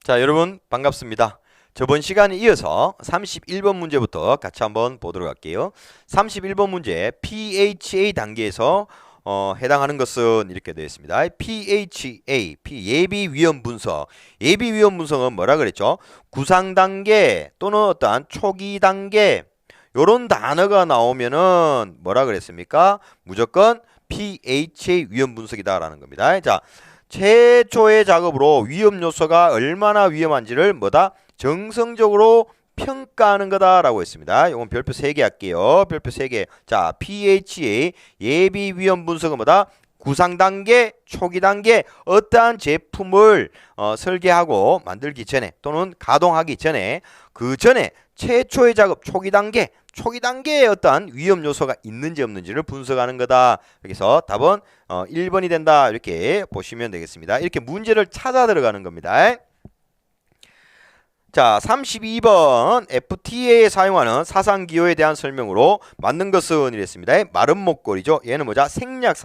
자, 여러분 반갑습니다. 저번 시간에 이어서 31번 문제부터 같이 한번 보도록 할게요. 31번 문제 PHA 단계에서 해당하는 것은 이렇게 되어 있습니다. PHA, 예비 위험 분석. 예비 위험 분석은 뭐라 그랬죠? 구상 단계 또는 어떠한 초기 단계 요런 단어가 나오면은 뭐라 그랬습니까? 무조건 PHA 위험 분석이다라는 겁니다. 자, 최초의 작업으로 위험 요소가 얼마나 위험한지를 뭐다? 정성적으로 평가하는 거다라고 했습니다. 이건 별표 3개 할게요. 별표 3개. 자, PHA 예비 위험 분석은 뭐다? 구상 단계, 초기 단계 어떠한 제품을 설계하고 만들기 전에 또는 가동하기 전에 그 전에 최초의 작업 초기 단계에 어떠한 위험 요소가 있는지 없는지를 분석하는 거다. 그래서 답은 1번이 된다. 이렇게 보시면 되겠습니다. 이렇게 문제를 찾아 들어가는 겁니다. 자, 32번 FTA에 사용하는 사상 기호에 대한 설명으로 맞는 것은 이랬습니다. 마른 목걸이죠. 얘는 뭐죠? 생략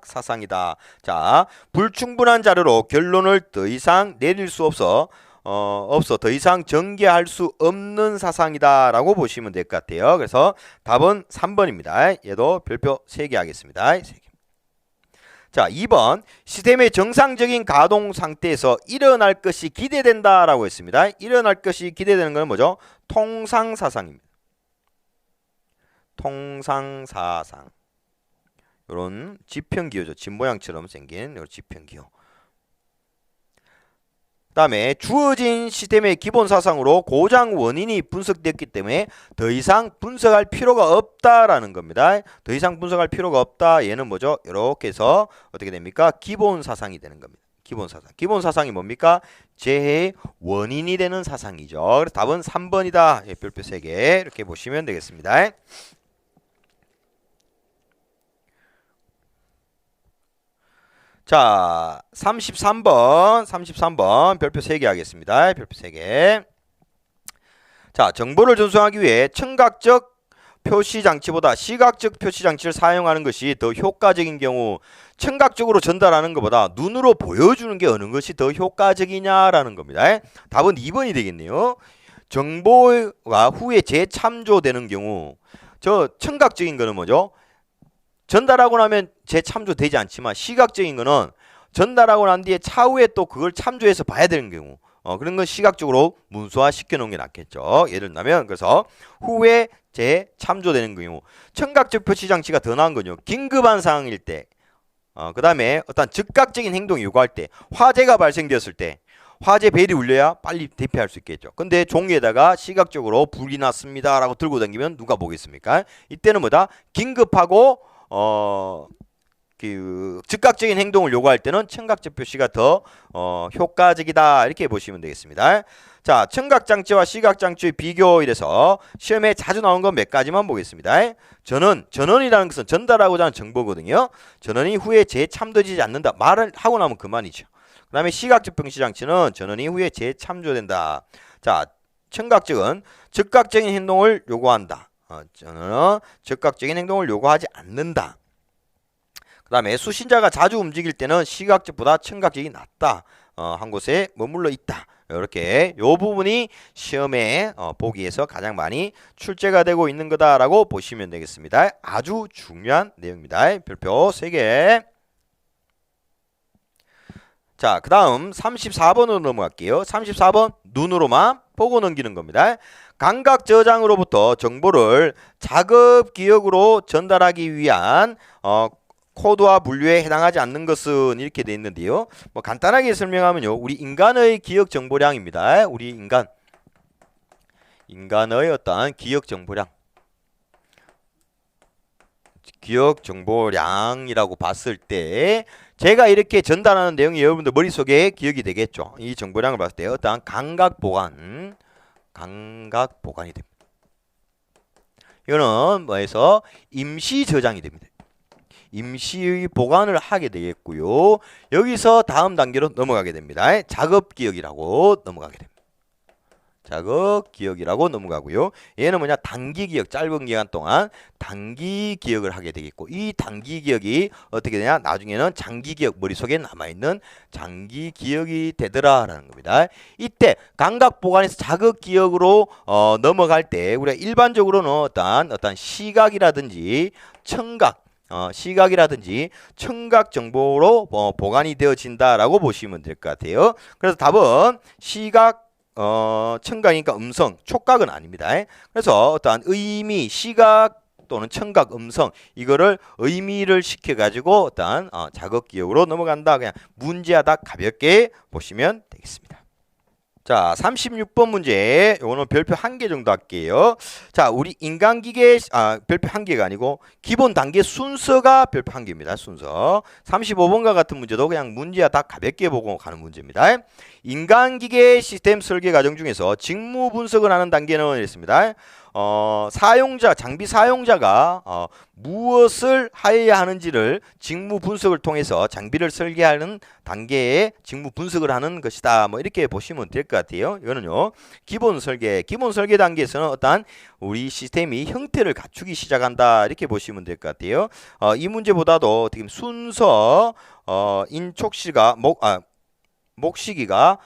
사상이다. 자, 불충분한 자료로 결론을 더 이상 내릴 수 없어 더 이상 전개할 수 없는 사상이다라고 보시면 될 것 같아요. 그래서 답은 3번입니다. 얘도 별표 3개 하겠습니다. 3개. 자, 2번 시스템의 정상적인 가동 상태에서 일어날 것이 기대된다라고 했습니다. 일어날 것이 기대되는 건 뭐죠? 통상사상입니다. 통상사상. 이런 지평기호죠. 집 모양처럼 생긴 이런 지평기호. 그 다음에 주어진 시스템의 기본 사상으로 고장 원인이 분석됐기 때문에 더 이상 분석할 필요가 없다라는 겁니다. 더 이상 분석할 필요가 없다. 얘는 뭐죠? 이렇게 해서 어떻게 됩니까? 기본 사상이 되는 겁니다. 기본 사상. 기본 사상이 뭡니까? 재해의 원인이 되는 사상이죠. 그래서 답은 3번이다. 예, 별표 3개 이렇게 보시면 되겠습니다. 자, 33번 별표 3개 하겠습니다. 별표 3개. 자, 정보를 전송하기 위해 청각적 표시 장치보다 시각적 표시 장치를 사용하는 것이 더 효과적인 경우, 청각적으로 전달하는 것보다 눈으로 보여주는 게 어느 것이 더 효과적이냐라는 겁니다. 답은 2번이 되겠네요. 정보가 후에 재참조되는 경우, 저 청각적인 거는 뭐죠? 전달하고 나면 재참조되지 않지만 시각적인 거는 전달하고 난 뒤에 차후에 또 그걸 참조해서 봐야 되는 경우 그런 건 시각적으로 문서화 시켜놓은 게 낫겠죠. 예를 들면 그래서 후에 재참조되는 경우 청각적 표시 장치가 더 나은 거죠. 긴급한 상황일 때 그 다음에 어떤 즉각적인 행동을 요구할 때 화재가 발생되었을 때 화재 벨이 울려야 빨리 대피할 수 있겠죠. 근데 종이에다가 시각적으로 불이 났습니다 라고 들고 다니면 누가 보겠습니까? 이때는 뭐다? 긴급하고 그 즉각적인 행동을 요구할 때는 청각적 표시가 더 효과적이다 이렇게 보시면 되겠습니다. 자, 청각장치와 시각장치의 비교 이래서 시험에 자주 나온 건 몇 가지만 보겠습니다. 전원이라는 것은 전달하고자 하는 정보거든요. 전원이 후에 재참조되지 않는다. 말을 하고 나면 그만이죠. 그 다음에 시각적 표시장치는 전원이 후에 재참조된다. 자, 청각적은 즉각적인 행동을 요구한다. 저는 즉각적인 행동을 요구하지 않는다. 그 다음에 수신자가 자주 움직일 때는 시각적보다 청각적이 낫다. 한 곳에 머물러 있다. 이렇게 요 부분이 시험에 보기에서 가장 많이 출제가 되고 있는 거다라고 보시면 되겠습니다. 아주 중요한 내용입니다. 별표 3개. 자, 그 다음 34번으로 넘어갈게요. 34번 눈으로만 보고 넘기는 겁니다. 감각 저장으로부터 정보를 작업 기억으로 전달하기 위한 코드와 분류에 해당하지 않는 것은 이렇게 되어 있는데요. 뭐 간단하게 설명하면요. 우리 인간의 기억 정보량입니다. 우리 인간의 어떤 기억 정보량이라고 봤을 때 제가 이렇게 전달하는 내용이 여러분들 머릿속에 기억이 되겠죠. 이 정보량을 봤을 때 어떠한 감각 보관이 됩니다. 이거는 뭐해서 임시 저장이 됩니다. 임시 보관을 하게 되겠고요. 여기서 다음 단계로 넘어가게 됩니다. 작업 기억이라고 넘어가게 됩니다. 자극 기억이라고 넘어가고요. 얘는 뭐냐? 단기 기억, 짧은 기간 동안 단기 기억을 하게 되겠고, 이 단기 기억이 어떻게 되냐? 나중에는 장기 기억, 머릿속에 남아있는 장기 기억이 되더라라는 겁니다. 이때 감각 보관에서 자극 기억으로 넘어갈 때 우리가 일반적으로는 어떤 시각이라든지 청각, 시각이라든지 청각 정보로 보관이 되어진다라고 보시면 될 것 같아요. 그래서 답은 시각, 청각이니까 음성, 촉각은 아닙니다. 그래서 어떠한 의미, 시각 또는 청각, 음성 이거를 의미를 시켜가지고 어떠한 자극 기억으로 넘어간다. 그냥 문제하다 가볍게 보시면 되겠습니다. 자, 36번 문제. 요거는 별표 1개 정도 할게요. 자, 우리 인간기계 별표 1개가 아니고 기본 단계 순서가 별표 1개입니다. 순서. 35번과 같은 문제도 그냥 문제야 다 가볍게 보고 가는 문제입니다. 인간기계 시스템 설계 과정 중에서 직무 분석을 하는 단계는 이랬습니다. 장비 사용자가 무엇을 하여야 하는지를 직무 분석을 통해서 장비를 설계하는 단계에 직무 분석을 하는 것이다. 뭐 이렇게 보시면 될 것 같아요. 이거는요. 기본 설계 단계에서는 어떠한 우리 시스템이 형태를 갖추기 시작한다. 이렇게 보시면 될 것 같아요. 이 문제보다도 어떻게 보면 순서 인촉시가 목시기가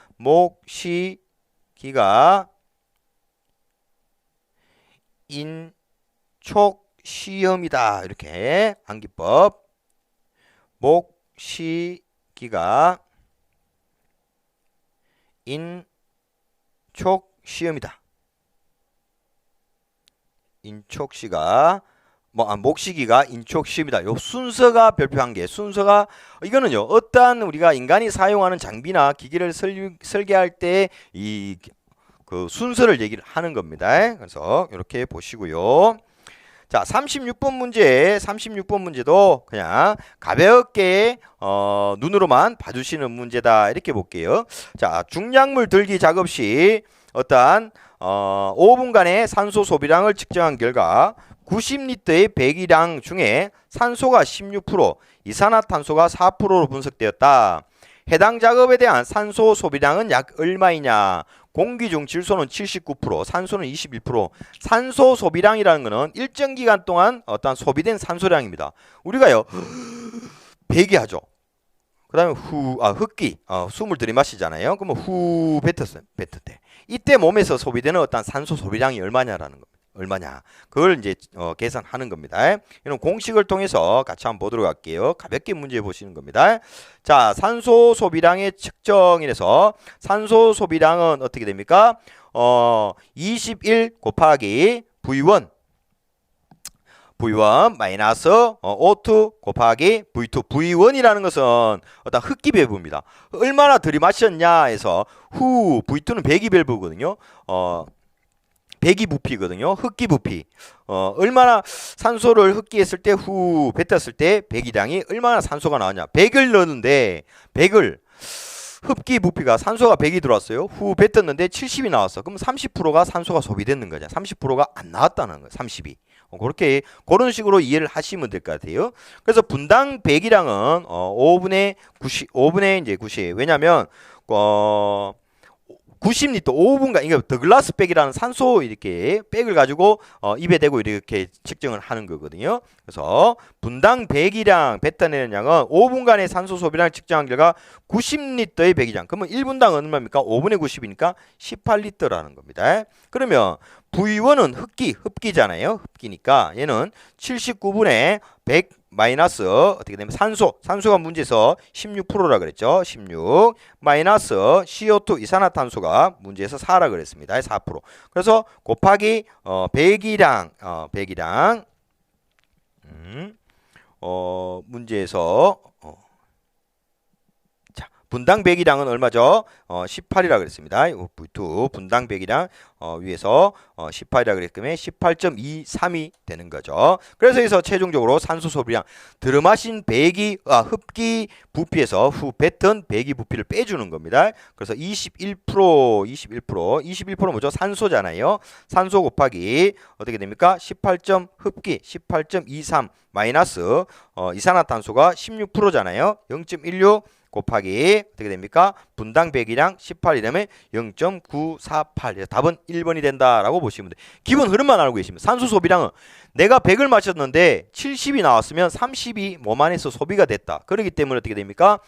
인촉 시험이다. 이렇게 암기법. 목시기가 인촉 시험이다. 목시기가 인촉 시험이다. 요 순서가 별표 1개. 순서가 이거는요. 어떠한 우리가 인간이 사용하는 장비나 기기를 설계할 때 그 순서를 얘기를 하는 겁니다. 그래서 이렇게 보시고요. 자, 36번 문제도 그냥 가볍게 눈으로만 봐주시는 문제다. 이렇게 볼게요. 자, 중량물 들기 작업 시 어떠한 5분간의 산소 소비량을 측정한 결과 90리터의 배기량 중에 산소가 16%, 이산화탄소가 4%로 분석되었다. 해당 작업에 대한 산소 소비량은 약 얼마이냐? 공기 중 질소는 79%, 산소는 21%. 산소 소비량이라는 것은 일정 기간 동안 어떤 소비된 산소량입니다. 우리가요 배기하죠. 그 다음에 흡기, 숨을 들이마시잖아요. 그러면 후 뱉을 때 이때 몸에서 소비되는 어떤 산소 소비량이 얼마냐라는 겁니다. 얼마냐? 그걸 이제 계산하는 겁니다. 이런 공식을 통해서 같이 한번 보도록 할게요. 가볍게 문제 보시는 겁니다. 자, 산소 소비량의 측정이라서 산소 소비량은 어떻게 됩니까? 21 곱하기 V1 마이너스 O2 곱하기 V2. V1이라는 것은 어떤 흡기 밸브입니다. 얼마나 들이마셨냐 해서 V2는 배기 밸브거든요. 배기 부피거든요. 흡기 부피. 얼마나 산소를 흡기했을 때 뱉었을 때 배기량이 얼마나 산소가 나왔냐. 100을 넣었는데 100을 흡기 부피가 산소가 100이 들어왔어요. 뱉었는데 70이 나왔어. 그럼 30%가 산소가 소비됐는 거죠. 30%가 안 나왔다는 거예요. 30이. 그런 식으로 이해를 하시면 될 것 같아요. 그래서 분당 배기량은 5분의 이제 90. 왜냐면 90리터 5분간 이게 더글라스 백이라는 산소 이렇게 백을 가지고 입에 대고 이렇게 측정을 하는 거거든요. 그래서 분당 배기량 뱉어내는 양은 5분간의 산소 소비량을 측정한 결과 90리터의 배기량. 그러면 1분당 얼마입니까? 5분의 90이니까 18리터라는 겁니다. 그러면 V1은 흡기잖아요. 흡기니까 얘는 79분의 100 마이너스 어떻게 되면 산소가 문제에서 16%라 그랬죠. 16 마이너스 CO2 이산화탄소가 문제에서 4라 그랬습니다. 4%. 그래서 곱하기 배기량 문제에서 자, 분당 배기량은 얼마죠? 18이라 그랬습니다. V2 분당 배기량 위에서 18이라 그랬으면 18.23이 되는 거죠. 그래서 여기서 최종적으로 산소 소비량 들어마신 흡기 부피에서 뱉은 배기 부피를 빼주는 겁니다. 그래서 21% 뭐죠? 산소잖아요. 산소 곱하기 어떻게 됩니까? 18.23 마이너스 이산화탄소가 16%잖아요. 0.16 곱하기 어떻게 됩니까? 분당 배기량 18이라면 0.948. 답은 1번이 된다라고 보시면 돼요. 기본 흐름만 알고 계시면 산소 소비량은 내가 100을 마셨는데 70이 나왔으면 30이 몸 안에서 소비가 됐다. 그렇기 때문에 어떻게 됩니까?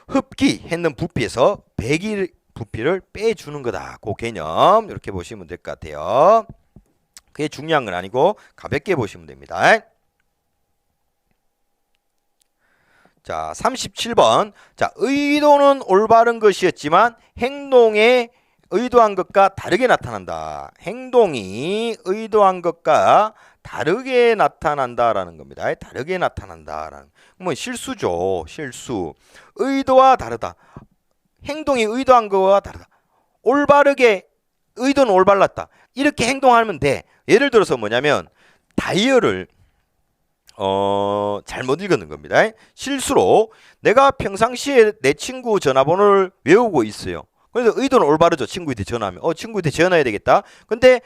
흡기했는 부피에서 배기 부피를 빼주는 거다. 그 개념 이렇게 보시면 될 것 같아요. 그게 중요한 건 아니고 가볍게 보시면 됩니다. 자, 37번. 자, 의도는 올바른 것이었지만 행동에 의도한 것과 다르게 나타난다. 행동이 의도한 것과 다르게 나타난다라는 겁니다. 다르게 나타난다라는. 뭐 실수죠. 실수. 의도와 다르다. 행동이 의도한 것과 다르다. 올바르게 의도는 올발랐다. 이렇게 행동하면 돼. 예를 들어서 뭐냐면 다이얼을 잘못 읽는 겁니다. 실수로 내가 평상시에 내 친구 전화번호를 외우고 있어요. 그래서 의도는 올바르죠. 친구한테 전화하면 친구한테 전화해야 되겠다. 근데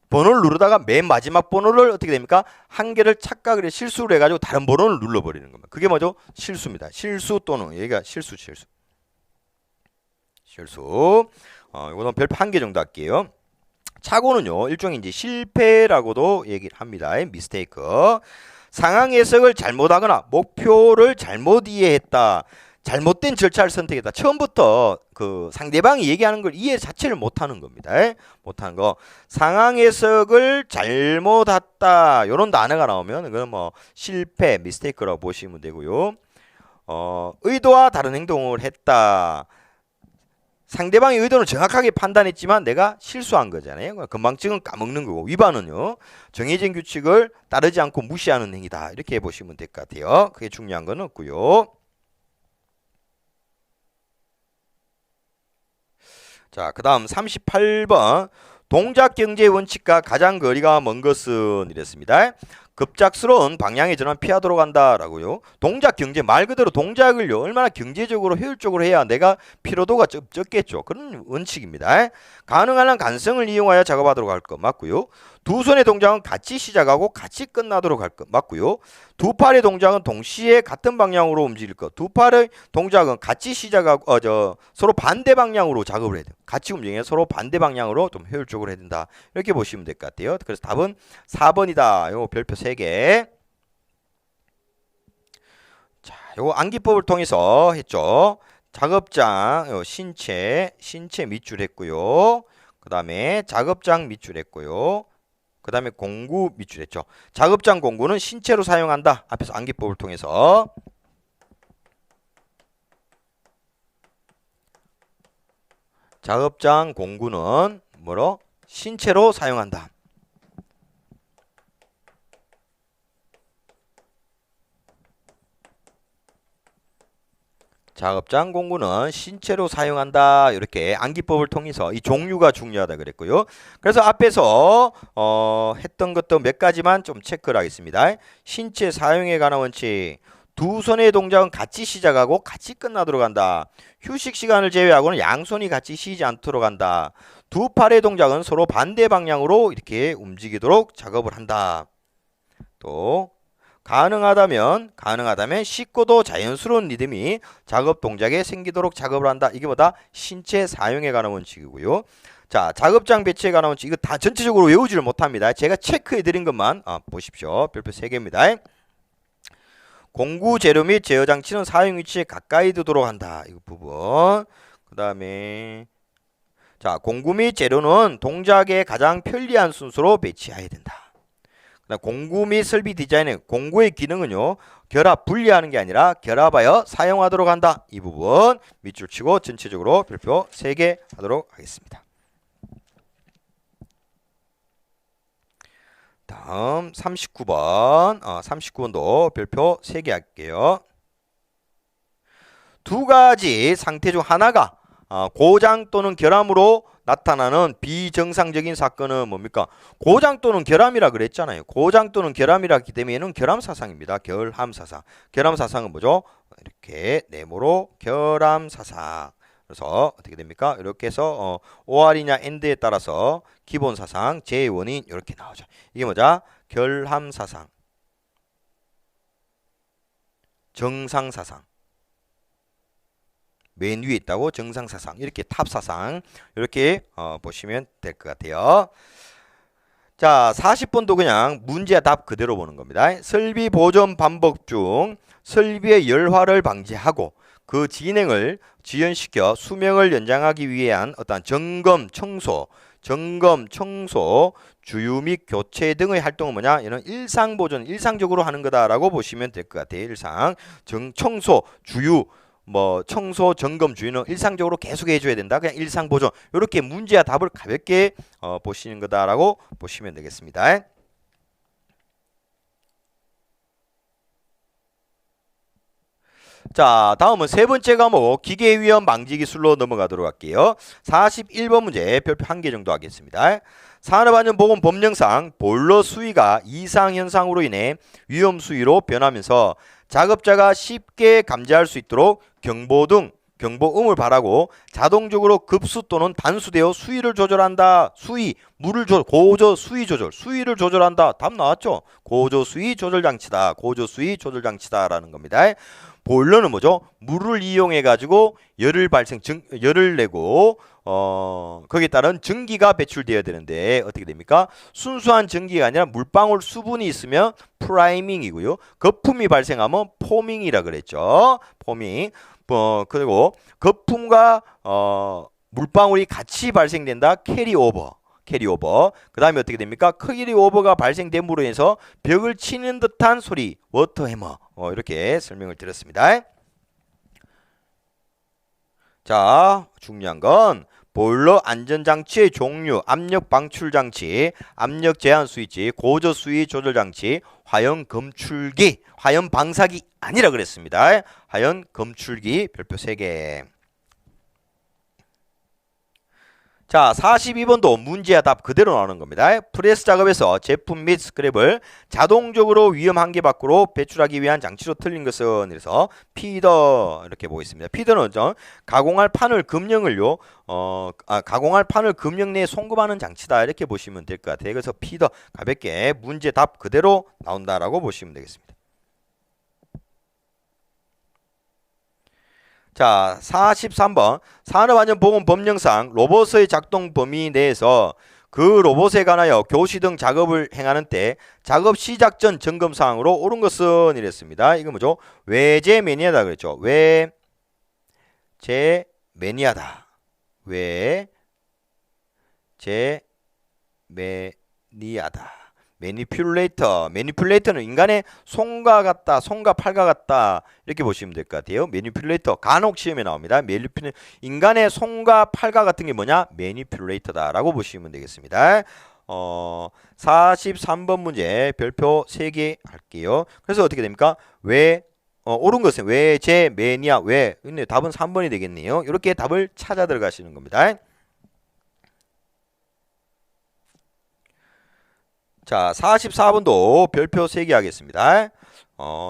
번호를 누르다가 맨 마지막 번호를 어떻게 됩니까? 한 개를 착각을 해 실수를 해가지고 다른 번호를 눌러버리는 겁니다. 그게 뭐죠? 실수입니다. 실수 또는 여기가 실수. 이거는 별표 한 개 정도 할게요. 착오는요 일종의 이제 실패라고도 얘기를 합니다. 미스테이크. 상황 해석을 잘못하거나 목표를 잘못 이해했다. 잘못된 절차를 선택했다. 처음부터 그 상대방이 얘기하는 걸 이해 자체를 못하는 겁니다. 못하는 거. 상황 해석을 잘못했다. 이런 단어가 나오면 그건 뭐 실패, 미스테이크라고 보시면 되고요. 의도와 다른 행동을 했다. 상대방의 의도는 정확하게 판단했지만 내가 실수한 거잖아요. 건망증은 까먹는 거고 위반은요. 정해진 규칙을 따르지 않고 무시하는 행위다. 이렇게 보시면 될 것 같아요. 그게 중요한 건 없고요. 자, 그 다음 38번. 동작 경제 원칙과 가장 거리가 먼 것은 이랬습니다. 급작스러운 방향의 전환 피하도록 한다라고요. 동작 경제 말 그대로 동작을요 얼마나 경제적으로 효율적으로 해야 내가 피로도가 적겠죠. 그런 원칙입니다. 가능한 한 간성을 이용하여 작업하도록 할 것 맞고요. 두 손의 동작은 같이 시작하고 같이 끝나도록 할 것 맞고요. 두 팔의 동작은 동시에 같은 방향으로 움직일 것. 두 팔의 동작은 같이 시작하고 서로 반대 방향으로 작업을 해야 돼요. 같이 움직여 서로 반대 방향으로 좀 효율적으로 해야 된다. 이렇게 보시면 될 것 같아요. 그래서 답은 4번이다. 요 별표 3개. 자, 요거 암기법을 통해서 했죠. 작업장 신체 밑줄 했고요. 그 다음에 작업장 밑줄 했고요. 그 다음에 공구 밑줄 했죠. 작업장 공구는 신체로 사용한다. 앞에서 암기법을 통해서. 작업장 공구는 뭐로? 신체로 사용한다. 작업장 공구는 신체로 사용한다. 이렇게 암기법을 통해서 이 종류가 중요하다 그랬고요. 그래서 앞에서 했던 것도 몇 가지만 좀 체크를 하겠습니다. 신체 사용에 관한 원칙. 두 손의 동작은 같이 시작하고 같이 끝나도록 한다. 휴식 시간을 제외하고는 양손이 같이 쉬지 않도록 한다. 두 팔의 동작은 서로 반대 방향으로 이렇게 움직이도록 작업을 한다. 또 가능하다면 쉽고도 자연스러운 리듬이 작업 동작에 생기도록 작업을 한다. 이게 뭐다? 신체 사용에 관한 원칙이고요. 자, 작업장 배치에 관한 원칙. 이거 다 전체적으로 외우지를 못합니다. 제가 체크해 드린 것만 보십시오. 별표 3개입니다. 공구 재료 및 제어 장치는 사용 위치에 가까이 두도록 한다. 이 부분. 그 다음에 자, 공구 및 재료는 동작에 가장 편리한 순서로 배치해야 된다. 공구 및 설비 디자인의 공구의 기능은요 결합 분리하는 게 아니라 결합하여 사용하도록 한다. 이 부분 밑줄 치고 전체적으로 별표 3개 하도록 하겠습니다. 다음 39번 39번도 별표 3개 할게요. 두 가지 상태 중 하나가 고장 또는 결함으로 나타나는 비정상적인 사건은 뭡니까? 고장 또는 결함이라 그랬잖아요. 고장 또는 결함이라기 때문에는 결함사상입니다. 결함사상. 결함사상은 뭐죠? 이렇게 네모로 결함사상. 그래서 어떻게 됩니까? 이렇게 해서 OR이냐 AND에 따라서 기본사상, 제 원인 이렇게 나오죠. 이게 뭐죠? 결함사상. 정상사상. 맨 위에 있다고 정상사상 이렇게 탑사상 이렇게 보시면 될 것 같아요. 자, 40번도 그냥 문제와 답 그대로 보는 겁니다. 설비 보존 반복 중 설비의 열화를 방지하고 그 진행을 지연시켜 수명을 연장하기 위한 어떤 점검, 청소, 주유 및 교체 등의 활동은 뭐냐? 이는 일상 보존, 일상적으로 하는 거다라고 보시면 될 것 같아요. 일상, 청소, 주유, 청소, 점검, 주유는 일상적으로 계속 해줘야 된다. 그냥 일상 보존. 이렇게 문제와 답을 가볍게 보시는 거다라고 보시면 되겠습니다. 자, 다음은 세 번째 과목 기계위험 방지 기술로 넘어가도록 할게요. 41번 문제 별표 한 개 정도 하겠습니다. 산업안전보건 법령상 보일러 수위가 이상 현상으로 인해 위험 수위로 변하면서 작업자가 쉽게 감지할 수 있도록 경보음을 발하고 자동적으로 급수 또는 단수되어 수위를 조절한다. 고조 수위 조절, 수위를 조절한다. 답 나왔죠? 고조 수위 조절 장치다. 고조 수위 조절 장치다라는 겁니다. 보일러는 뭐죠? 물을 이용해 가지고 열을 내고 거기에 따른 전기가 배출되어야 되는데 어떻게 됩니까? 순수한 전기가 아니라 물방울 수분이 있으면 프라이밍이고요. 거품이 발생하면 포밍이라 그랬죠. 포밍. 그리고 거품과 물방울이 같이 발생된다. 캐리오버. 그 다음에 어떻게 됩니까? 캐리오버가 발생됨으로 해서 벽을 치는 듯한 소리, 워터해머. 이렇게 설명을 드렸습니다. 자, 중요한 건 보일러 안전장치의 종류, 압력 방출장치, 압력 제한 스위치, 고조 수위 조절 장치, 화형 검출기, 화형 방사기 아니라 그랬습니다. 화형 검출기 별표 3개. 자, 42번도 문제와 답 그대로 나오는 겁니다. 프레스 작업에서 제품 및 스크랩을 자동적으로 위험 한계 밖으로 배출하기 위한 장치로 틀린 것은 그래서 피더 이렇게 보겠습니다. 피더는 가공할 판을 금형을요. 가공할 판을 금형 내에 송금하는 장치다 이렇게 보시면 될 것 같아요. 그래서 피더 가볍게 문제 답 그대로 나온다라고 보시면 되겠습니다. 자, 43번 산업안전보건 법령상 로봇의 작동 범위 내에서 그 로봇에 관하여 교시 등 작업을 행하는 때 작업 시작 전 점검 사항으로 옳은 것은 이랬습니다. 이거 뭐죠? 외제 매니아다 그랬죠. 외제 매니아다. 외제 매니아다. 매니플레이터는 인간의 손과 같다, 손과 팔과 같다 이렇게 보시면 될 것 같아요. 매니플레이터 간혹 시험에 나옵니다. 인간의 손과 팔과 같은 게 뭐냐? 매니플레이터다라고 보시면 되겠습니다. 43번 문제 별표 3개 할게요. 그래서 어떻게 됩니까? 옳은 것은 외제 매니아 근데 답은 3번이 되겠네요. 이렇게 답을 찾아 들어가시는 겁니다. 자, 44번도 별표 3개 하겠습니다.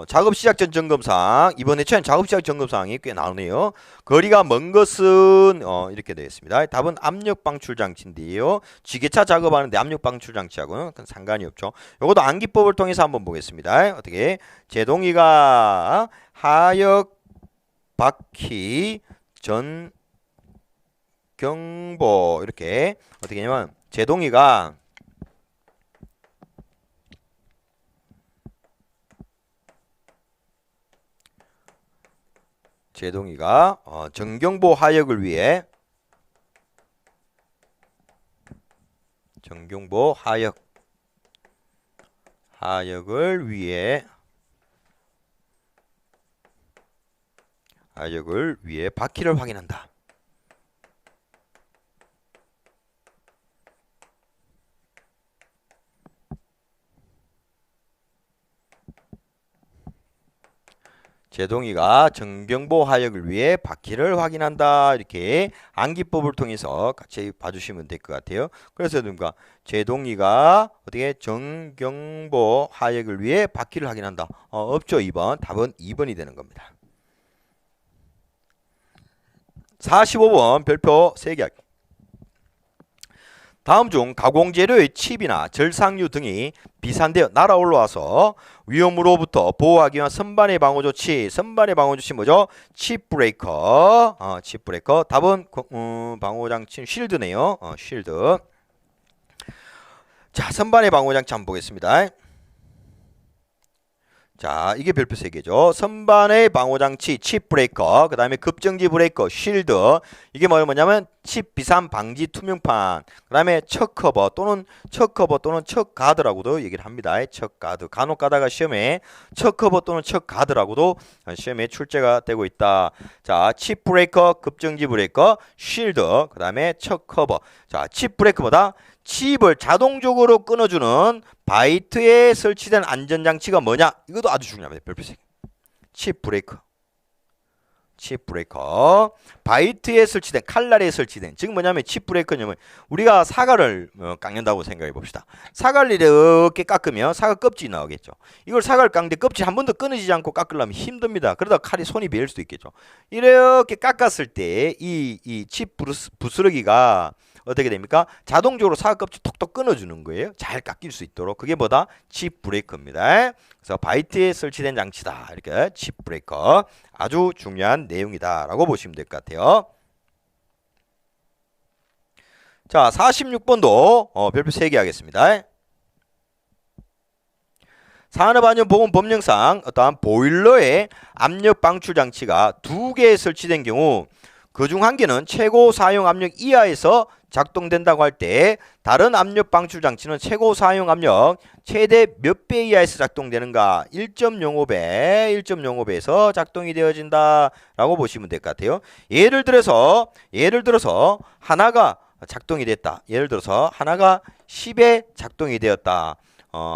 작업 시작 전 점검사항. 이번 회차는 작업 시작 점검사항이 꽤 나오네요. 거리가 먼 것은 이렇게 되어 있습니다. 답은 압력 방출 장치인데요. 지게차 작업하는데 압력 방출 장치하고는 상관이 없죠. 이것도 암기법을 통해서 한번 보겠습니다. 어떻게? 제동이가 하역 바퀴 전 경보 이렇게 어떻게 하냐면 제동이가 정경보 하역을 위해 바퀴를 확인한다. 제동이가 정경보 하역을 위해 바퀴를 확인한다. 이렇게 암기법을 통해서 같이 봐주시면 될 것 같아요. 그래서 누가 제동이가 어떻게 정경보 하역을 위해 바퀴를 확인한다. 없죠. 2번. 답은 2번이 되는 겁니다. 45번 별표 3개 할게요. 다음 중 가공재료의 칩이나 절상류 등이 비산되어 날아 올라와서 위험으로부터 보호하기 위한 선반의 방호조치. 선반의 방호조치 뭐죠? 칩 브레이커. 칩 브레이커. 답은 방호장치 쉴드네요. 쉴드. 자, 선반의 방호장치 한번 보겠습니다. 자, 이게 별표 3개죠. 선반의 방호장치, 칩 브레이커, 그 다음에 급정지 브레이커, 쉴드. 이게 뭐냐면 칩 비산 방지 투명판, 그 다음에 척 커버 또는 척 가드라고도 얘기를 합니다. 척 가드. 간혹 가다가 시험에 척 커버 또는 척 가드라고도 시험에 출제가 되고 있다. 자, 칩 브레이커, 급정지 브레이커, 쉴드, 그 다음에 척 커버. 자, 칩 브레이커보다 칩을 자동적으로 끊어주는 바이트에 설치된 안전장치가 뭐냐? 이것도 아주 중요합니다. 별표색. 칩 브레이커. 칩 브레이커. 바이트에 설치된, 칼날에 설치된. 즉 뭐냐면 칩 브레이커냐면 우리가 사과를 깎는다고 생각해 봅시다. 사과를 이렇게 깎으면 사과 껍질이 나오겠죠. 이걸 사과를 깎는데 껍질 한 번도 끊어지지 않고 깎으려면 힘듭니다. 그러다 칼이 손이 베일 수도 있겠죠. 이렇게 깎았을 때 이 칩 부스러기가 어떻게 됩니까? 자동적으로 사과 껍질 톡톡 끊어주는 거예요. 잘 깎일 수 있도록. 그게 뭐다? 칩 브레이커입니다. 그래서 바이트에 설치된 장치다. 이렇게 칩 브레이커. 아주 중요한 내용이다 라고 보시면 될 것 같아요. 자, 46번도 별표 3개 하겠습니다. 산업안전보건법령상 어떠한 보일러에 압력 방출 장치가 2개 설치된 경우 그중 1개는 최고 사용 압력 이하에서 작동된다고 할 때 다른 압력 방출 장치는 최고 사용 압력 최대 몇 배 이하에서 작동되는가? 1.05배, 1.05배에서 작동이 되어진다 라고 보시면 될 것 같아요. 예를 들어서 하나가 작동이 됐다. 예를 들어서 하나가 10에 작동이 되었다.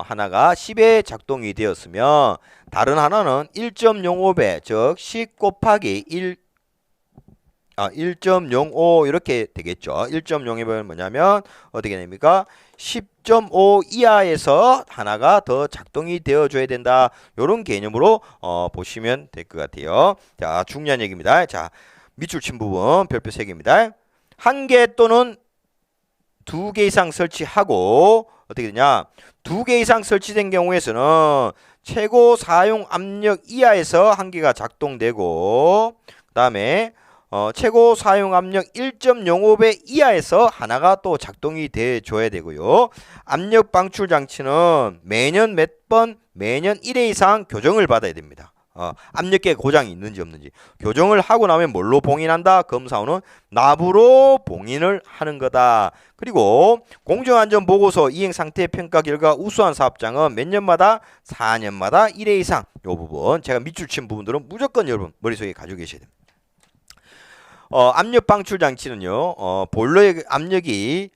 하나가 10에 작동이 되었으면 다른 하나는 1.05배, 즉 10 곱하기 1.05 이렇게 되겠죠. 1.05는 뭐냐면 어떻게 됩니까? 10.5 이하에서 하나가 더 작동이 되어줘야 된다. 이런 개념으로 보시면 될 것 같아요. 자, 중요한 얘기입니다. 자, 밑줄 친 부분 별표 3개입니다. 1개 또는 2개 이상 설치하고 어떻게 되냐? 2개 이상 설치된 경우에서는 최고 사용 압력 이하에서 1개가 작동되고 그 다음에 최고 사용 압력 1.05배 이하에서 하나가 또 작동이 돼 줘야 되고요. 압력 방출 장치는 매년 몇 번, 매년 1회 이상 교정을 받아야 됩니다. 압력계 고장이 있는지 없는지 교정을 하고 나면 뭘로 봉인한다? 검사원은 납으로 봉인을 하는 거다. 그리고 공정안전보고서 이행상태 평가 결과 우수한 사업장은 몇 년마다? 4년마다 1회 이상. 이 부분 제가 밑줄 친 부분들은 무조건 여러분 머릿속에 가지고 계셔야 됩니다. 압력 방출 장치는요, 보일러의 압력이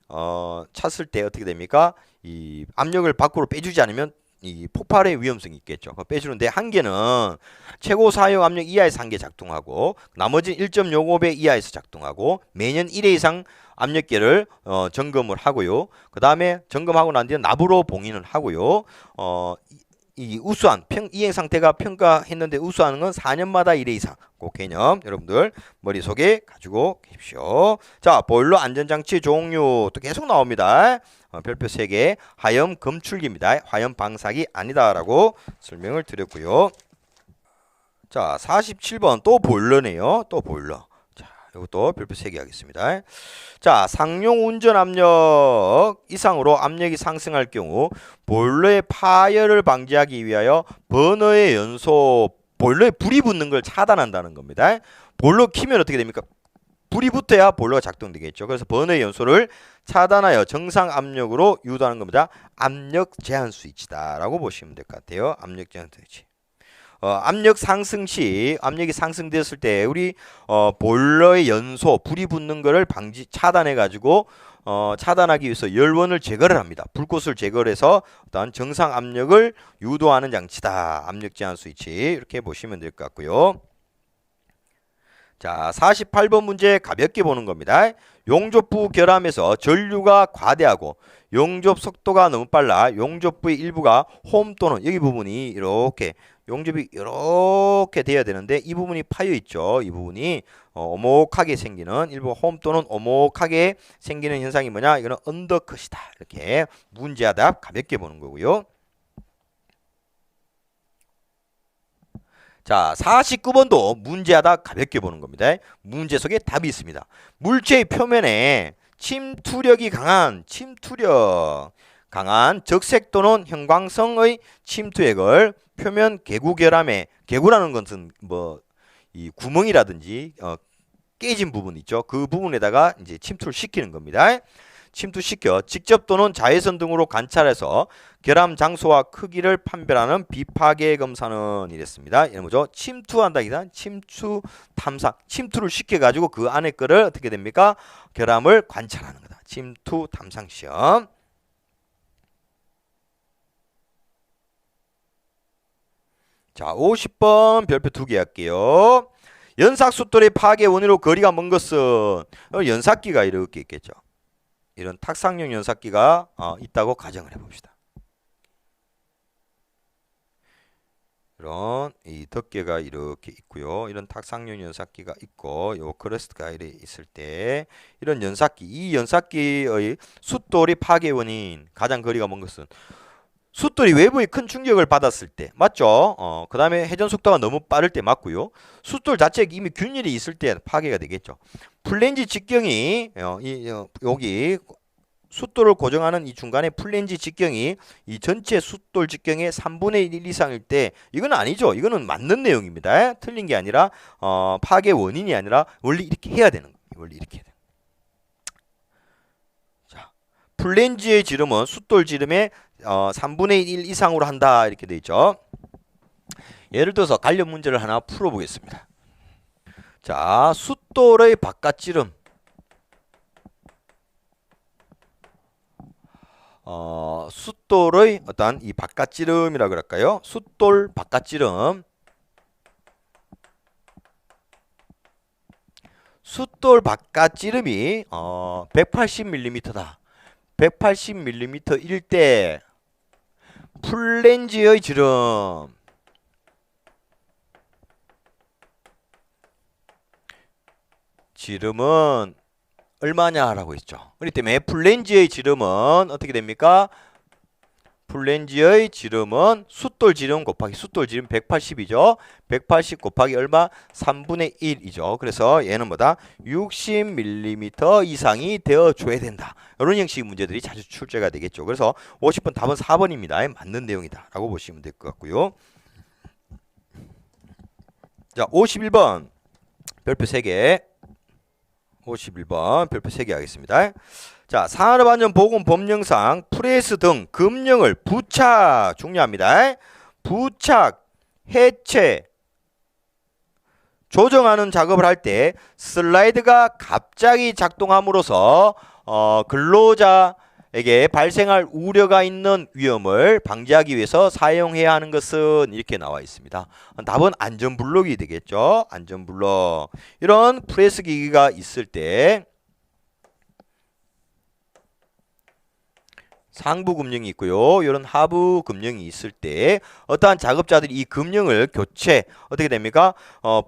찼을 때 어떻게 됩니까? 이 압력을 밖으로 빼주지 않으면 이 폭발의 위험성이 있겠죠. 빼주는데 1개는 최고 사용 압력 이하에서 1개 작동하고 나머지는 1.05배 이하에서 작동하고 매년 1회 이상 압력계를 점검을 하고요. 그 다음에 점검하고 난 뒤에 납으로 봉인을 하고요. 이 우수한 이행 상태가 평가했는데 우수한 건 4년마다 1회 이상. 그 개념 여러분들 머릿속에 가지고 계십시오. 자, 보일러 안전장치 종류 또 계속 나옵니다. 별표 3개 화염 검출기입니다. 화염 방사기 아니다라고 설명을 드렸고요. 자, 47번 또 보일러네요. 또 보일러. 이것도 별표 3개 하겠습니다. 자, 상용 운전 압력 이상으로 압력이 상승할 경우 보일러의 파열을 방지하기 위하여 버너의 연소, 보일러에 불이 붙는 걸 차단한다는 겁니다. 보일러 키면 어떻게 됩니까? 불이 붙어야 보일러가 작동되겠죠. 그래서 버너의 연소를 차단하여 정상 압력으로 유도하는 겁니다. 압력 제한 스위치다 라고 보시면 될 것 같아요. 압력 제한 스위치. 압력 상승 시 압력이 상승되었을 때 우리 보일러의 연소 불이 붙는 것을 차단해 가지고 차단하기 위해서 열원을 제거를 합니다. 불꽃을 제거를 해서 어떤 정상 압력을 유도하는 장치다. 압력 제한 스위치 이렇게 보시면 될 것 같고요. 자, 48번 문제 가볍게 보는 겁니다. 용접부 결함에서 전류가 과대하고 용접 속도가 너무 빨라 용접부의 일부가 홈 또는 여기 부분이 이렇게 용접이 이렇게 돼야 되는데 이 부분이 파여 있죠. 이 부분이 오목하게 생기는 일부 홈 또는 오목하게 생기는 현상이 뭐냐? 이거는 언더컷이다. 이렇게 문제하다 가볍게 보는 거고요. 자, 49번도 문제하다 가볍게 보는 겁니다. 문제 속에 답이 있습니다. 물체의 표면에 침투력이 강한 적색 또는 형광성의 침투액을 표면 개구결함에, 개구라는 것은 뭐 이 구멍이라든지 깨진 부분 있죠. 그 부분에다가 이제 침투를 시키는 겁니다. 침투시켜 직접 또는 자외선 등으로 관찰해서 결함 장소와 크기를 판별하는 비파괴 검사는 이랬습니다. 이런 거죠. 침투한다기보다 침투 탐사, 침투를 시켜가지고 그 안에 거를 어떻게 됩니까? 결함을 관찰하는 거다. 침투 탐상 시험. 자, 50번 별표 2개 할게요. 연삭숫돌의 파괴 원인으로 거리가 먼 것은 연삭기가 이렇게 있겠죠. 이런 탁상용 연삭기가 있다고 가정을 해봅시다. 이런 이 덮개가 이렇게 있고요. 이런 탁상용 연삭기가 있고 요 크러스트 가일이 있을 때 이런 연삭기, 이 연삭기의 숫돌이 파괴 원인 가장 거리가 먼 것은 숫돌이 외부의 큰 충격을 받았을 때 맞죠? 그 다음에 회전 속도가 너무 빠를 때 맞고요. 숫돌 자체에 이미 균일이 있을 때 파괴가 되겠죠. 플랜지 직경이 여기 숫돌을 고정하는 이 중간에 플랜지 직경이 이 전체 숫돌 직경의 3분의 1 이상일 때 이건 아니죠. 이거는 맞는 내용입니다. 틀린 게 아니라 파괴 원인이 아니라 원래 이렇게 해야 되는 거예요. 원래 이렇게 해야 돼요. 자, 플랜지의 지름은 숫돌 지름의 3분의 1 이상으로 한다 이렇게 돼 있죠. 예를 들어서 관련 문제를 하나 풀어보겠습니다. 자, 숫돌의 바깥지름 숫돌의 어떤 이 바깥지름이라 그럴까요? 숫돌 바깥지름 숫돌 바깥지름이 180mm다. 180mm일 때 플랜지의 지름은 얼마냐라고 했죠. 그렇기 때문에 플랜지의 지름은 어떻게 됩니까? 플랜지의 지름은 숫돌 지름 곱하기 숫돌 지름 180이죠. 180 곱하기 얼마? 3분의 1이죠. 그래서 얘는 뭐다? 60mm 이상이 되어줘야 된다. 이런 형식의 문제들이 자주 출제가 되겠죠. 그래서 50번 답은 4번입니다. 맞는 내용이다 라고 보시면 될 것 같고요. 자, 51번 별표 3개 51번 별표 3개 하겠습니다. 자, 산업안전보건법령상 프레스 등 금령을 부착 중요합니다. 부착, 해체, 조정하는 작업을 할 때 슬라이드가 갑자기 작동함으로써 근로자에게 발생할 우려가 있는 위험을 방지하기 위해서 사용해야 하는 것은 이렇게 나와 있습니다. 답은 안전블록이 되겠죠. 안전블록. 이런 프레스 기기가 있을 때 상부 금령이 있고요. 이런 하부 금령이 있을 때 어떠한 작업자들이 이 금령을 교체 어떻게 됩니까?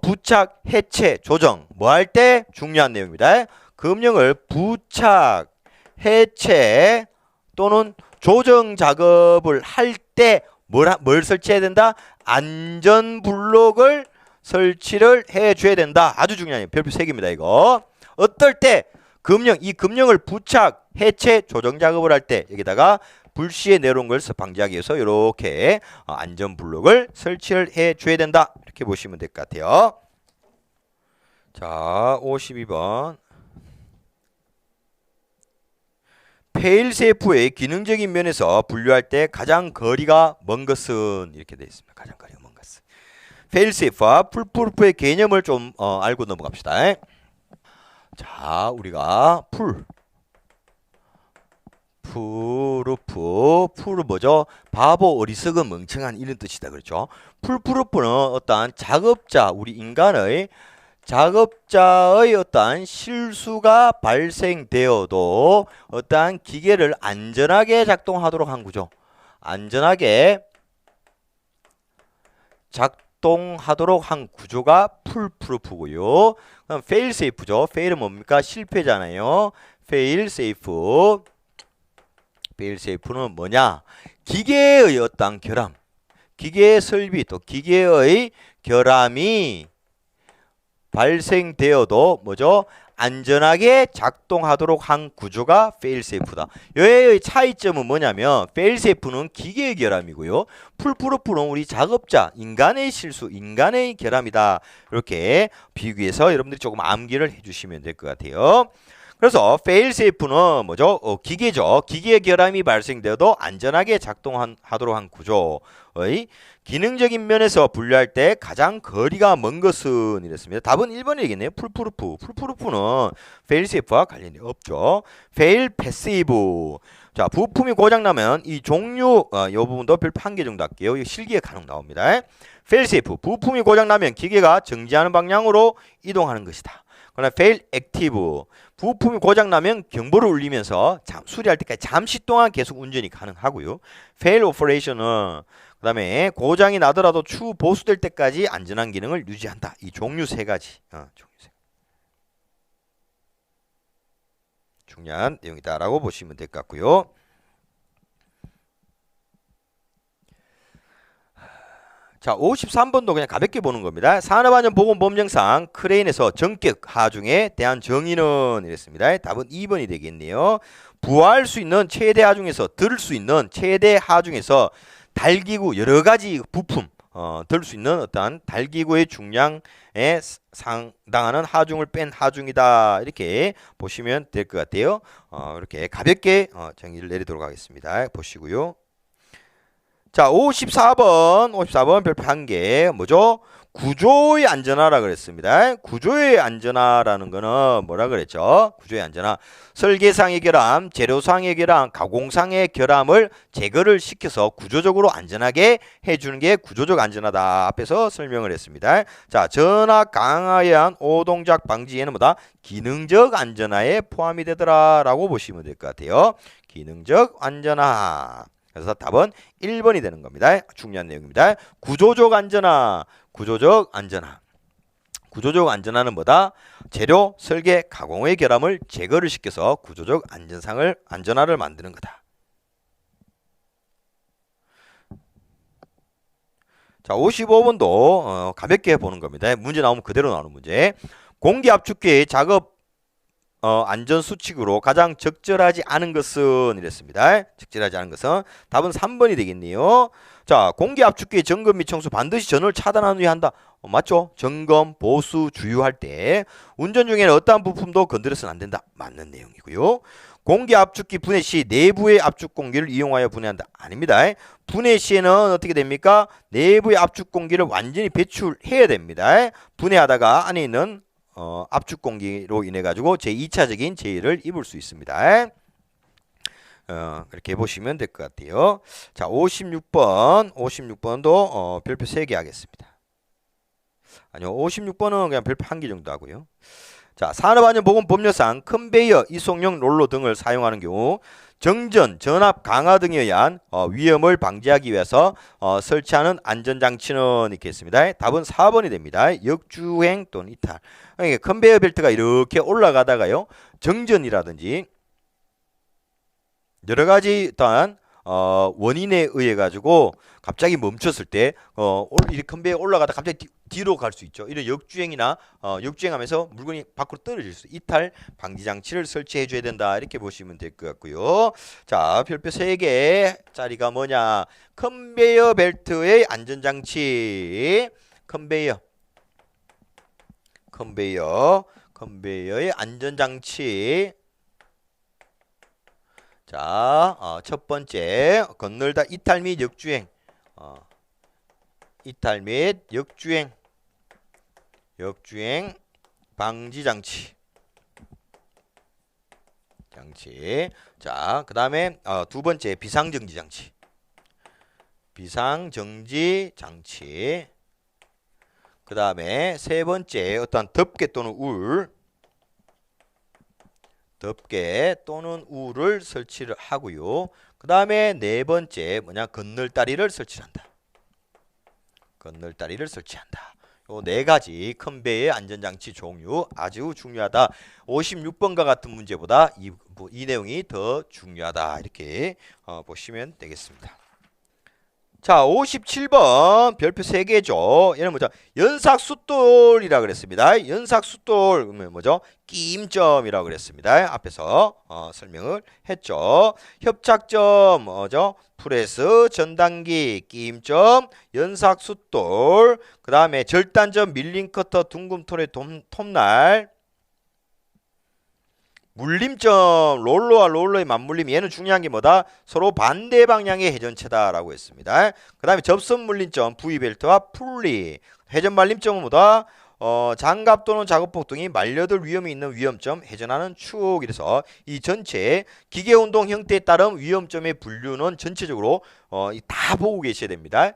부착, 해체, 조정 뭐 할 때 중요한 내용입니다. 금령을 부착, 해체 또는 조정 작업을 할 때 뭘 설치해야 된다? 안전 블록을 설치를 해줘야 된다. 아주 중요해요. 별표 3개입니다. 이거 어떨 때 이 금령을 부착, 해체, 조정 작업을 할 때 여기다가 불시에 내려온 걸 방지하기 위해서 이렇게 안전 블록을 설치를 해줘야 된다. 이렇게 보시면 될 것 같아요. 자, 52번 페일세이프의 기능적인 면에서 분류할 때 가장 거리가 먼 것은 이렇게 되어 있습니다. 가장 거리가 먼 것은 페일세이프와 풀프루프의 개념을 좀 알고 넘어갑시다. 자, 우리가 풀은 뭐죠? 바보, 어리석은, 멍청한 이런 뜻이다. 그렇죠? 풀프루프는 어떠한 작업자, 우리 인간의 작업자의 어떠한 실수가 발생되어도 어떠한 기계를 안전하게 작동하도록 한 거죠. 안전하게 작동하도록 한 구조가 풀프루프고요. 그럼 fail safe죠. fail은 뭡니까? 실패잖아요. fail safe. fail safe는 뭐냐? 기계의 어떤 결함, 기계의 설비 또 기계의 결함이 발생되어도 뭐죠? 안전하게 작동하도록 한 구조가 failsafe다. 여기의 차이점은 뭐냐면 failsafe는 기계의 결함이고요. 풀프루프는 우리 작업자, 인간의 실수, 인간의 결함이다. 이렇게 비교해서 여러분들이 조금 암기를 해주시면 될 것 같아요. 그래서 failsafe는 뭐죠? 기계죠. 기계의 결함이 발생되어도 안전하게 작동하도록 한 구조의 기능적인 면에서 분류할 때 가장 거리가 먼 것은 이랬습니다. 답은 1번이겠네요. 풀프루프. 풀프루프는 failsafe와 관련이 없죠. fail passive. 자, 부품이 고장나면 이 종류 이 부분도 별표 한 개 정도 할게요. 이 실기에 간혹 나옵니다. failsafe. 부품이 고장나면 기계가 정지하는 방향으로 이동하는 것이다. 그러나 fail active. 부품이 고장나면 경보를 울리면서 수리할 때까지 잠시 동안 계속 운전이 가능하고요. fail operation은 그 다음에 고장이 나더라도 추후 보수될 때까지 안전한 기능을 유지한다. 이 종류 세 가지. 중요한 내용이다라고 보시면 될 것 같고요. 자, 53번도 그냥 가볍게 보는 겁니다. 산업안전보건법령상 크레인에서 전격 하중에 대한 정의는 이랬습니다. 답은 2번이 되겠네요. 부하할 수 있는 최대 하중에서 들 수 있는 최대 하중에서 달기구 여러 가지 부품 들 수 있는 어떠한 달기구의 중량에 상당하는 하중을 뺀 하중이다. 이렇게 보시면 될 것 같아요. 이렇게 가볍게 정의를 내리도록 하겠습니다. 보시고요. 자, 54번 별표 한 개 뭐죠? 구조의 안전화라 그랬습니다. 구조의 안전화라는 거는 뭐라 그랬죠? 구조의 안전화. 설계상의 결함, 재료상의 결함, 가공상의 결함을 제거를 시켜서 구조적으로 안전하게 해주는 게 구조적 안전하다. 앞에서 설명을 했습니다. 자, 전압 강화에 의한 오동작 방지에는 뭐다? 기능적 안전화에 포함이 되더라라고 보시면 될 것 같아요. 기능적 안전화. 그래서 답은 1번이 되는 겁니다. 중요한 내용입니다. 구조적 안전화. 구조적 안전화. 구조적 안전화는 뭐다? 재료, 설계, 가공의 결함을 제거를 시켜서 구조적 안전화를 만드는 거다. 자, 55번도 가볍게 보는 겁니다. 문제 나오면 그대로 나오는 문제. 공기 압축기의 작업 안전수칙으로 가장 적절하지 않은 것은 이랬습니다. 적절하지 않은 것은 답은 3번이 되겠네요. 자, 공기 압축기의 점검 및 청소 반드시 전원을 차단한 후에 한다. 맞죠? 점검, 보수, 주유할 때 운전 중에는 어떠한 부품도 건드려서는 안 된다. 맞는 내용이고요. 공기 압축기 분해 시 내부의 압축 공기를 이용하여 분해한다. 아닙니다. 분해 시에는 어떻게 됩니까? 내부의 압축 공기를 완전히 배출해야 됩니다. 분해하다가 안에 있는 압축 공기로 인해 가지고 제2차적인 재해를 입을 수 있습니다. 그렇게 보시면 될 것 같아요. 자, 56번도 별표 3개 하겠습니다. 아니요, 56번은 그냥 별표 1개 정도 하고요. 자, 산업안전보건법령상 컨베이어, 이송용 롤러 등을 사용하는 경우 정전, 전압 강화 등에 의한 위험을 방지하기 위해서 설치하는 안전장치는 있겠습니다. 답은 4번이 됩니다. 역주행 또는 이탈. 그러니까 컨베이어 벨트가 이렇게 올라가다가요, 정전이라든지 여러 가지 일단 원인에 의해 가지고 갑자기 멈췄을 때 이 컨베이어 올라가다 갑자기 뒤로 갈 수 있죠. 이런 역주행이나 역주행하면서 물건이 밖으로 떨어질 수 이탈 방지 장치를 설치해 줘야 된다. 이렇게 보시면 될 것 같고요. 자, 별표 3개짜리가 뭐냐? 컨베이어 벨트의 안전 장치. 컨베이어의 안전 장치. 자, 첫 번째 건널다 이탈 및 역주행. 이탈 및 역주행 방지 장치. 자, 그 다음에 두 번째 비상정지 장치. 그 다음에 세 번째 어떤 덮개 또는 울을 설치를 하고요. 그 다음에 네 번째 뭐냐? 건널다리를 설치한다. 건널다리를 설치한다. 요 네 가지 큰 배의 안전장치 종류 아주 중요하다. 56번과 같은 문제보다 이 내용이 더 중요하다. 이렇게 보시면 되겠습니다. 자, 57번 별표 3개죠. 얘는 뭐죠? 연삭숫돌이라 그랬습니다. 연삭숫돌 그러면 뭐죠? 끼임점이라고 그랬습니다. 앞에서 설명을 했죠. 협착점 뭐죠? 프레스, 전단기, 끼임점, 연삭숫돌, 그 다음에 절단점, 밀링커터, 둥금토레, 톱날, 물림점, 롤러와 롤러의 맞물림. 얘는 중요한 게 뭐다? 서로 반대 방향의 회전체다라고 했습니다. 그 다음에 접선 물림점, V벨트와 풀리. 회전 말림점은 뭐다? 장갑 또는 작업복 등이 말려들 위험이 있는 위험점, 회전하는 축. 이래서 이 전체 기계운동 형태에 따른 위험점의 분류는 전체적으로 다 보고 계셔야 됩니다.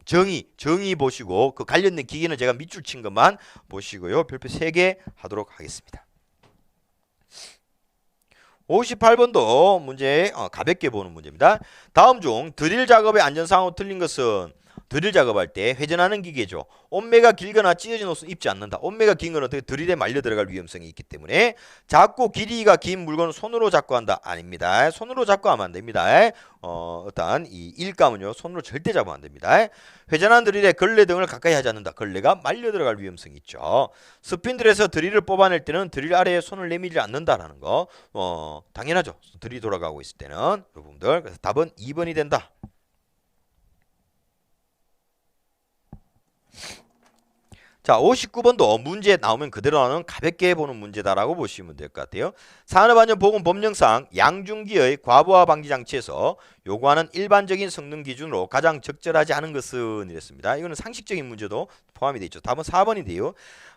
정의 보시고 그 관련된 기계는 제가 밑줄 친 것만 보시고요. 별표 3개 하도록 하겠습니다. 58번도 문제 가볍게 보는 문제입니다. 다음 중 드릴 작업의 안전사항으로 틀린 것은 드릴 작업할 때 회전하는 기계죠. 옴매가 길거나 찢어진 옷은 입지 않는다. 옴매가 긴 건 어떻게 드릴에 말려 들어갈 위험성이 있기 때문에 작고 길이가 긴 물건은 손으로 잡고 한다. 아닙니다. 손으로 잡고 하면 안 됩니다. 어떤 이 일감은요 손으로 절대 잡으면 안 됩니다. 회전한 드릴에 걸레 등을 가까이 하지 않는다. 걸레가 말려 들어갈 위험성이 있죠. 스핀들에서 드릴을 뽑아낼 때는 드릴 아래에 손을 내밀지 않는다라는 거 당연하죠. 드릴이 돌아가고 있을 때는 여러분들. 그래서 답은 2번이 된다. 자, 59번도 문제 나오면 그대로 나오는 가볍게 보는 문제다라고 보시면 될 것 같아요. 산업안전보건법령상 양중기의 과부하 방지 장치에서 요구하는 일반적인 성능 기준으로 가장 적절하지 않은 것은 이랬습니다. 이거는 상식적인 문제도 포함이 되어 있죠. 답은 4번인데요.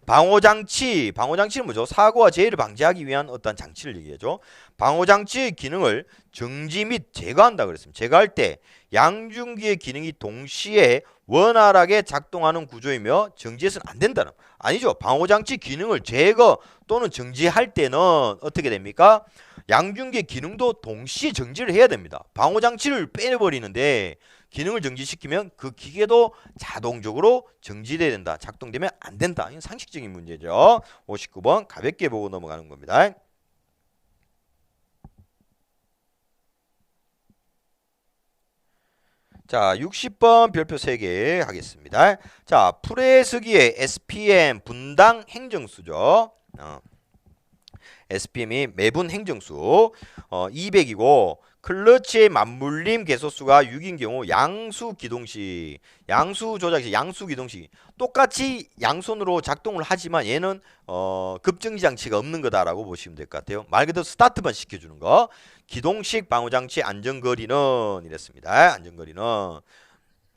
방호장치는 뭐죠? 사고와 재해를 방지하기 위한 어떤 장치를 얘기하죠. 방호장치의 기능을 정지 및 제거한다 그랬습니다. 제거할 때 양중기의 기능이 동시에 원활하게 작동하는 구조이며 정지해서는 안 된다는 아니죠. 방호장치 기능을 제거 또는 정지할 때는 어떻게 됩니까? 양중기의 기능도 동시에 정지를 해야 됩니다. 방호장치를 빼버리는데 기능을 정지시키면 그 기계도 자동적으로 정지돼야 된다. 작동되면 안 된다. 이건 상식적인 문제죠. 59번 가볍게 보고 넘어가는 겁니다. 자, 60번 별표 3개 하겠습니다. 자, 프레스기의 SPM 분당 행정수죠. SPM이 매분 행정수 200이고 클러치의 맞물림 개소수가 6인 경우 양수 기동식, 양수 조작식, 양수 기동식 똑같이 양손으로 작동을 하지만 얘는 급정지 장치가 없는 거다라고 보시면 될 것 같아요. 말 그대로 스타트만 시켜주는 거. 기동식 방호장치 안전거리는 이랬습니다. 안전거리는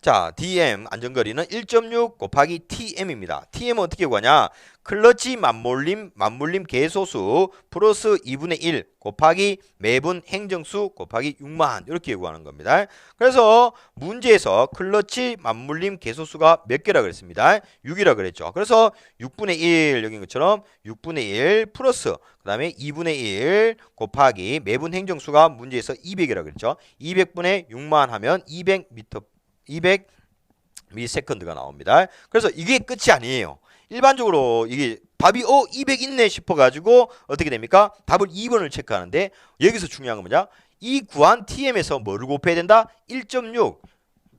자, DM 안전거리는 1.6 곱하기 TM입니다. TM은 어떻게 구하냐? 클러치 맞물림 개소수 플러스 2분의 1 곱하기 매분 행정수 곱하기 6만 이렇게 구하는 겁니다. 그래서 문제에서 클러치 맞물림 개소수가 몇 개라 그랬습니다. 6이라 그랬죠. 그래서 6분의 1 여기 것처럼 6분의 1 플러스 그 다음에 2분의 1 곱하기 매분 행정수가 문제에서 200이라 그랬죠. 200분의 6만 하면 200m 200ms가 나옵니다. 그래서 이게 끝이 아니에요. 일반적으로 이게 답이 200 있네 싶어가지고 어떻게 됩니까? 답을 2번을 체크하는데 여기서 중요한 건 뭐냐? 이 구한 TM에서 뭐를 곱해야 된다? 1.6.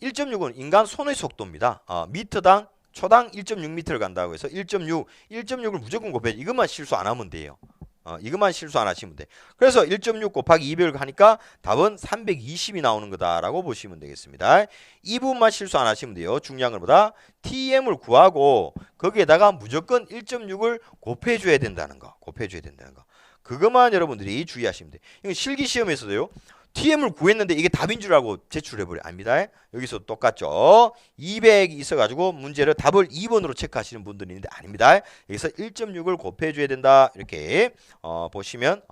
1.6은 인간 손의 속도입니다. 미터당 초당 1.6m를 간다고 해서 1.6을 무조건 곱해야 돼. 이것만 실수 안 하면 돼요. 이것만 실수 안 하시면 돼. 그래서 1.6 곱하기 200을 하니까 답은 320이 나오는 거다라고 보시면 되겠습니다. 이 부분만 실수 안 하시면 돼요. 중요한 건 뭐다? TM을 구하고 거기에다가 무조건 1.6을 곱해줘야 된다는 거. 곱해줘야 된다는 거. 그것만 여러분들이 주의하시면 돼. 이건 실기시험에서도요. TM을 구했는데 이게 답인 줄 알고 제출해버려. 아닙니다. 여기서 똑같죠. 200이 있어가지고 문제를 답을 2번으로 체크하시는 분들이 있는데 아닙니다. 여기서 1.6을 곱해줘야 된다. 이렇게 보시면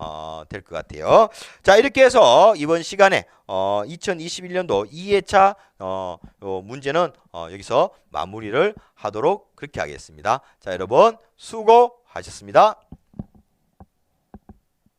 될 것 같아요. 자, 이렇게 해서 이번 시간에 2021년도 2회차 문제는 여기서 마무리를 하도록 그렇게 하겠습니다. 자, 여러분 수고하셨습니다.